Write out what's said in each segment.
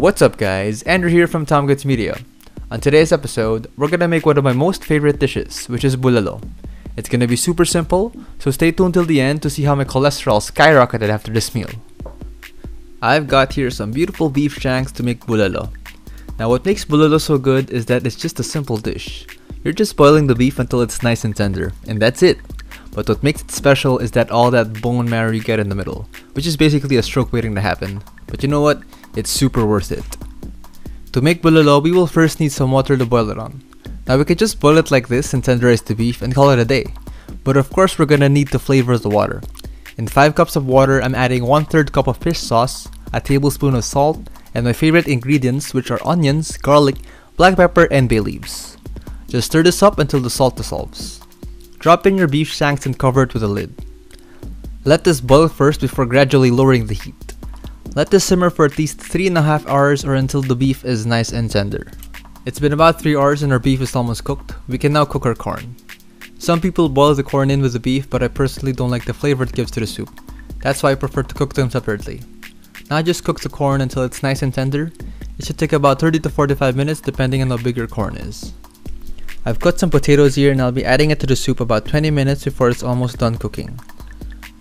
What's up guys, Andrew here from Tom Goods Media. On today's episode, we're gonna make one of my most favorite dishes, which is bulalo. It's gonna be super simple, so stay tuned till the end to see how my cholesterol skyrocketed after this meal. I've got here some beautiful beef shanks to make bulalo. Now what makes bulalo so good is that it's just a simple dish. You're just boiling the beef until it's nice and tender, and that's it. But what makes it special is that all that bone marrow you get in the middle, which is basically a stroke waiting to happen. But you know what? It's super worth it. To make bulalo, we will first need some water to boil it on. Now we could just boil it like this and tenderize the beef and call it a day. But of course we're gonna need to flavor the water. In 5 cups of water, I'm adding 1/3 cup of fish sauce, a tablespoon of salt, and my favorite ingredients, which are onions, garlic, black pepper, and bay leaves. Just stir this up until the salt dissolves. Drop in your beef shanks and cover it with a lid. Let this boil first before gradually lowering the heat. Let this simmer for at least 3.5 hours or until the beef is nice and tender. It's been about 3 hours and our beef is almost cooked. We can now cook our corn. Some people boil the corn in with the beef, but I personally don't like the flavor it gives to the soup. That's why I prefer to cook them separately. Now just cook the corn until it's nice and tender. It should take about 30 to 45 minutes depending on how big your corn is. I've cut some potatoes here and I'll be adding it to the soup about 20 minutes before it's almost done cooking.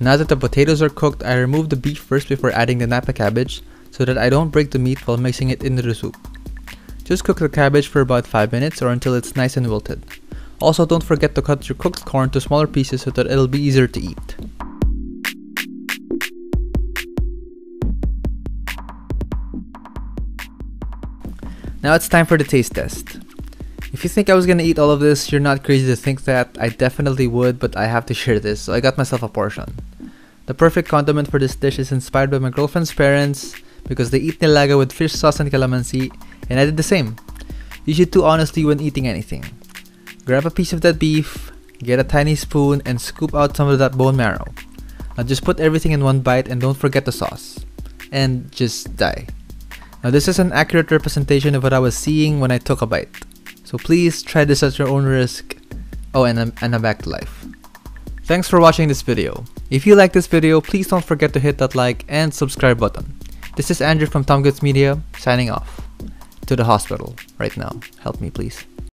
Now that the potatoes are cooked, I remove the beef first before adding the napa cabbage so that I don't break the meat while mixing it into the soup. Just cook the cabbage for about 5 minutes or until it's nice and wilted. Also, don't forget to cut your cooked corn to smaller pieces so that it'll be easier to eat. Now it's time for the taste test. If you think I was gonna eat all of this, you're not crazy to think that. I definitely would, but I have to share this, so I got myself a portion. The perfect condiment for this dish is inspired by my girlfriend's parents because they eat nilaga with fish sauce and calamansi, and I did the same. You should too honestly when eating anything. Grab a piece of that beef, get a tiny spoon, and scoop out some of that bone marrow. Now just put everything in one bite and don't forget the sauce. And just die. Now this is an accurate representation of what I was seeing when I took a bite. So please try this at your own risk. Oh, and I'm back to life. Thanks for watching this video. If you like this video, please don't forget to hit that like and subscribe button. This is Andrew from Tom Goods Media, signing off. To the hospital right now. Help me please.